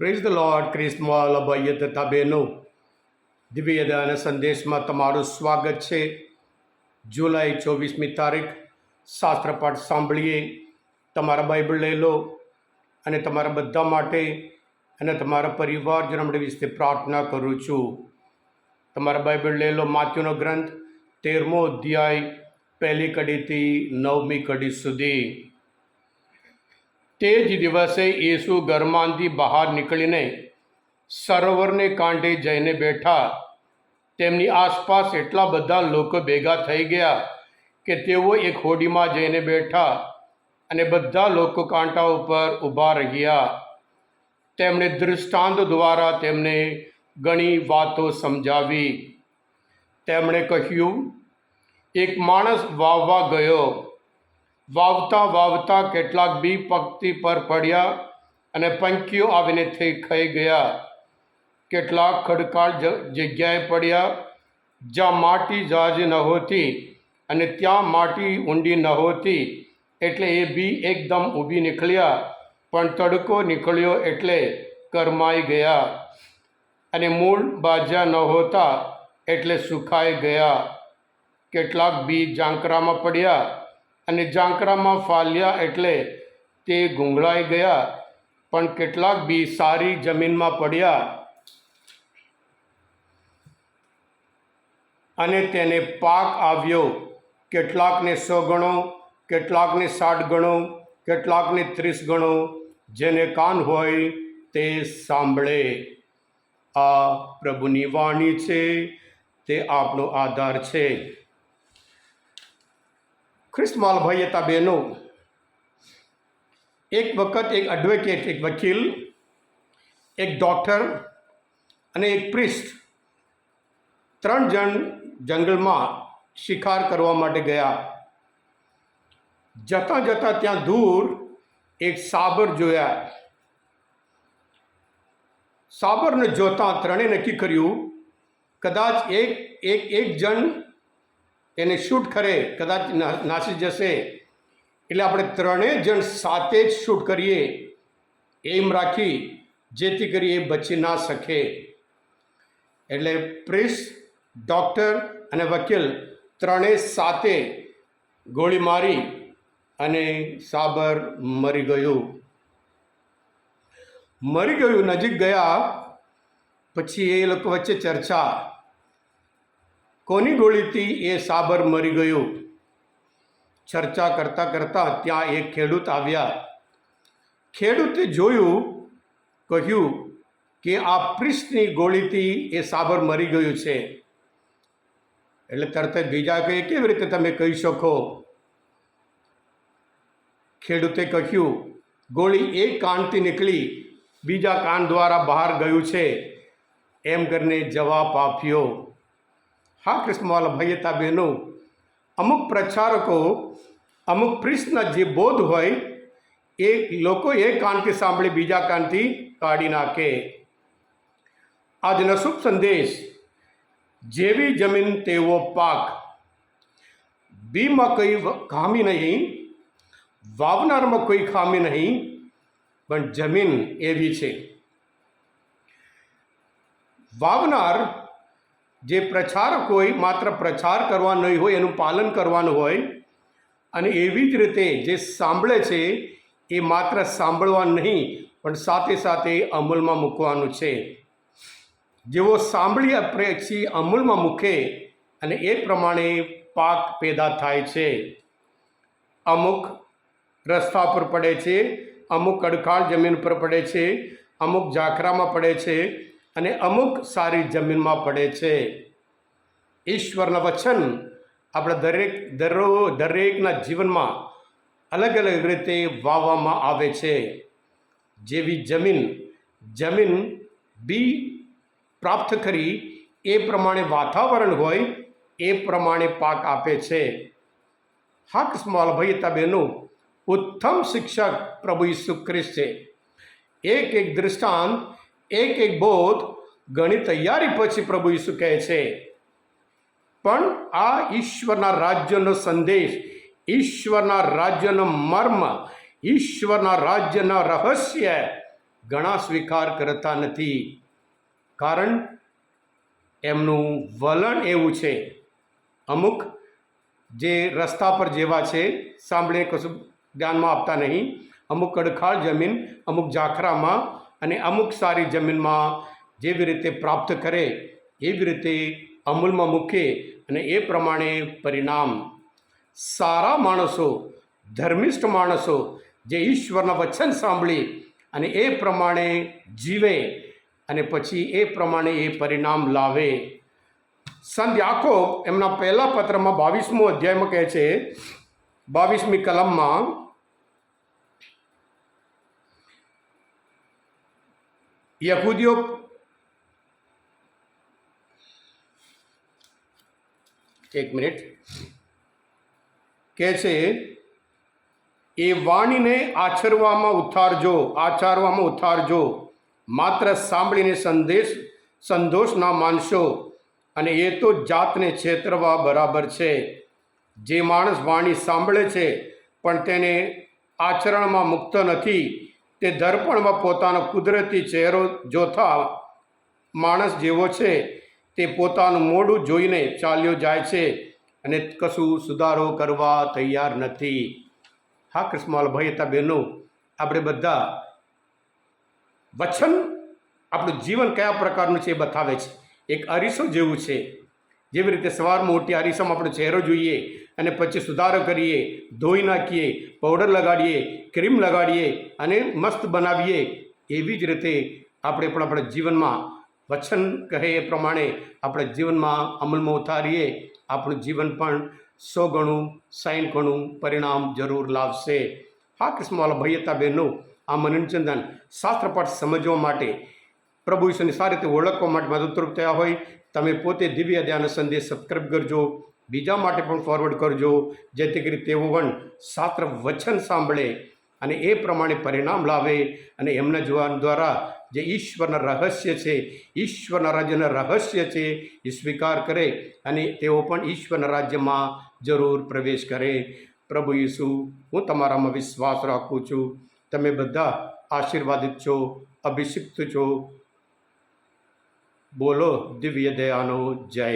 Praise the lord. Christmas ભાઈ તથા બહેનો, દિવ્યદાન સંદેશમાં તમારું સ્વાગત છે. જુલાઈ 24મી તારીખ શાસ્ત્રપાઠ સાંભળીએ. તમારા બાઇબલ લઈ લો અને તમારા બધા માટે અને તમારા પરિવારજનો માટે વિશે પ્રાર્થના કરું છું. તમારા બાઇબલ લઈ લો. માથ્યુનો ગ્રંથ 13મો અધ્યાય 1લી કડીથી 9મી કડી સુધી. તે જ દિવસે યેસુ ઘરમાંથી બહાર નીકળીને સરોવરને કાંઠે જઈને બેઠા. તેમની આસપાસ એટલા બધા લોકો ભેગા થઈ ગયા કે તેઓ એક હોડીમાં જઈને બેઠા અને બધા લોકો કાંઠા ઉપર ઊભા રહ્યા. તેમણે દૃષ્ટાંત દ્વારા તેમને ઘણી વાતો સમજાવી. તેમણે કહ્યું, એક માણસ વાવવા ગયો. વાવતા વાવતા કેટલાક બી પંક્તિ પર પડ્યા અને પંખીઓ આવીને ખાઈ ગયા. કેટલાક ખડકાળ જગ્યાએ પડ્યા જ્યાં માટી ઝાઝી નહોતી અને ત્યાં માટી ઊંડી નહોતી, એટલે એ બી એકદમ ઊભી નીકળ્યા, પણ તડકો નીકળ્યો એટલે કરમાઈ ગયા. અને મૂળ બાજ્યા નહોતા એટલે સુકાઈ ગયા. કેટલાક બી ઝાંકરામાં પડ્યા અને ઝાંકરામાં ફાલ્યા એટલે તે ગુંગળાઈ ગયા. પણ કેટલાક બી સારી જમીનમાં પડ્યા અને તેને પાક આવ્યો. કેટલાકને 100 ગણો, કેટલાકને 60 ગણો, કેટલાકને 30 ગણો. જેને કાન હોય તે સાંભળે. આ પ્રભુની વાણી છે, તે આપણો આધાર છે. ખ્રિસ્તમાલ ભાઈ હતા બહેનો, એક વખત એક એડવોકેટ, એક વકીલ, એક ડૉક્ટર અને એક પ્રિસ્ટ 3 જણ જંગલમાં શિકાર કરવા માટે ગયા. જતાં જતાં ત્યાં દૂર એક સાબર જોયા. સાબરને જોતાં ત્રણેય નક્કી કર્યું, કદાચ એક જણ એને શૂટ કરે, કદાચ નાસી જશે, એટલે આપણે ત્રણેય જણ સાથે જ શૂટ કરીએ એમ રાખી, જેથી કરી એ બચી ના શકે. એટલે પ્રિસ્ટ, ડૉક્ટર અને વકીલ ત્રણેય સાથે ગોળી મારી અને સાબર મરી ગયું. નજીક ગયા પછી એ લોકો વચ્ચે ચર્ચા, કોની ગોળીથી એ સાબર મરી ગયું. ચર્ચા કરતાં કરતાં ત્યાં એક ખેડૂત આવ્યા. ખેડૂતે જોયું, કહ્યું કે આ પ્રિસ્ટની ગોળીથી એ સાબર મરી ગયું છે. એટલે તરત જ બીજા કહે, કેવી રીતે તમે કહી શકો? ખેડૂતે કહ્યું, ગોળી એક કાનથી નીકળી બીજા કાન દ્વારા બહાર ગયું છે, એમ કરીને જવાબ આપ્યો. હા ક્રિસ્મવાલા ભાઈ હતા બહેનો, અમુક પ્રચારકો અમુક પ્રિસ્ટના જે બોધ હોય એ લોકો એક કાનથી સાંભળી બીજા કાનથી કાઢી નાખે. આજનો શુભ સંદેશ, જેવી જમીન તેવો પાક. બીમાં કોઈ ખામી નહીં, વાવનારમાં કોઈ ખામી નહીં, પણ જમીન એવી છે. વાવનાર જે પ્રચારક હોય, માત્ર પ્રચાર કરવાનો નહીં હોય, એનું પાલન કરવાનું હોય. અને એવી જ રીતે જે સાંભળે છે એ માત્ર સાંભળવાનું નહીં, પણ સાથે સાથે અમલમાં મૂકવાનું છે. જેવો સાંભળ્યા પછી અમલમાં મૂકે અને એ પ્રમાણે પાક પેદા થાય છે. અમુક રસ્તા પર પડે છે, અમુક અડખાળ જમીન પર પડે છે, અમુક ઝાંખરામાં પડે છે અને અમુક સારી જમીનમાં પડે છે. ઈશ્વરના વચન આપણે દરેકના જીવનમાં અલગ અલગ રીતે વાવવામાં આવે છે. જેવી જમીન બી પ્રાપ્ત કરી એ પ્રમાણે વાતાવરણ હોય એ પ્રમાણે પાક આપે છે. હા સ્મોલ ભાઈ હતા બહેનો, ઉત્તમ શિક્ષક પ્રભુ ઈસુ ખ્રિસ્ત છે. એક દૃષ્ટાંત, એક બોધ, ઘણી તૈયારી પછી પ્રભુ ઈસુ કહે છે, પણ આ ઈશ્વરના રાજ્યનો સંદેશ, ઈશ્વરના રાજ્યનો મર્મ, ઈશ્વરના રાજ્યના રહસ્ય ઘણા સ્વીકાર કરતા નથી, કારણ એમનું વલણ એવું છે. અમુક જે રસ્તા પર જેવા છે, સાંભળીને કશું ધ્યાનમાં આપતા નહીં. અમુક કડખાળ જમીન, અમુક ઝાખરામાં અને અમુક સારી જમીનમાં જેવી રીતે પ્રાપ્ત કરે એવી રીતે અમૂલમાં મૂકે અને એ પ્રમાણે પરિણામ. સારા માણસો, ધર્મિષ્ઠ માણસો જે ઈશ્વરના વચન સાંભળી અને એ પ્રમાણે જીવે અને પછી એ પ્રમાણે એ પરિણામ લાવે. સંત યાકોબ એમના પહેલા પત્રમાં 22મો અધ્યાયમાં કહે છે, 22મી કલમમાં, યહૂદીઓ એક મિનિટ કહે છે, એ વાણીને આચરવામાં ઉતારજો. માત્ર સાંભળીને સંતોષ ના માનશો, અને એ તો જાતને છેતરવા બરાબર છે. જે માણસ વાણી સાંભળે છે પણ તેને આચરણમાં મૂકતો નથી, તે દર્પણમાં પોતાનો કુદરતી ચહેરો જોતા માણસ જેવો છે. તે પોતાનું મોઢું જોઈને ચાલ્યો જાય છે અને કશું સુધારો કરવા તૈયાર નથી. હા કૃષ્ણવાલ ભાઈ હતા બહેનો, આપણે બધા વચન આપણું જીવન કયા પ્રકારનું છે એ બતાવે છે. એક અરીસો જેવું છે. જેવી રીતે સવારમાં ઉઠી અરીસામાં આપણો ચહેરો જોઈએ અને પછી સુધારો કરીએ, ધોઈ નાખીએ, પાવડર લગાડીએ, ક્રીમ લગાડીએ અને મસ્ત બનાવીએ, એવી જ રીતે આપણે પણ આપણા જીવનમાં વચન કહે એ પ્રમાણે આપણા જીવનમાં અમલમાં ઉતારીએ, આપણું જીવન પણ 100 ગણું 60 ગણું પરિણામ જરૂર લાવશે. હા કૃષ્ણવાલા ભાઈ હતા બહેનો, આ મનોરંજન શાસ્ત્રપાઠ સમજવા માટે, પ્રભુ ઈશ્વરની સારી રીતે ઓળખવા માટે મદદરૂપ થયા હોય, તમે પોતે દિવ્ય ધ્યાન સંદેશ સબસ્ક્રાઈબ કરજો, બીજા માટે પણ ફોરવર્ડ કરજો, જેથી કરી તેઓ પણ શાસ્ત્ર વચન સાંભળે અને એ પ્રમાણે પરિણામ લાવે અને એમના જોવા દ્વારા જે ઈશ્વરના રહસ્ય છે, ઈશ્વરના રાજ્યના રહસ્ય છે એ સ્વીકાર કરે અને તેઓ પણ ઈશ્વરના રાજ્યમાં જરૂર પ્રવેશ કરે. પ્રભુ ઈસુ, હું તમારામાં વિશ્વાસ રાખું છું. તમે બધા આશીર્વાદિત છો, અભિષિક્ત છો. બોલો દિવ્ય દયાનો જય.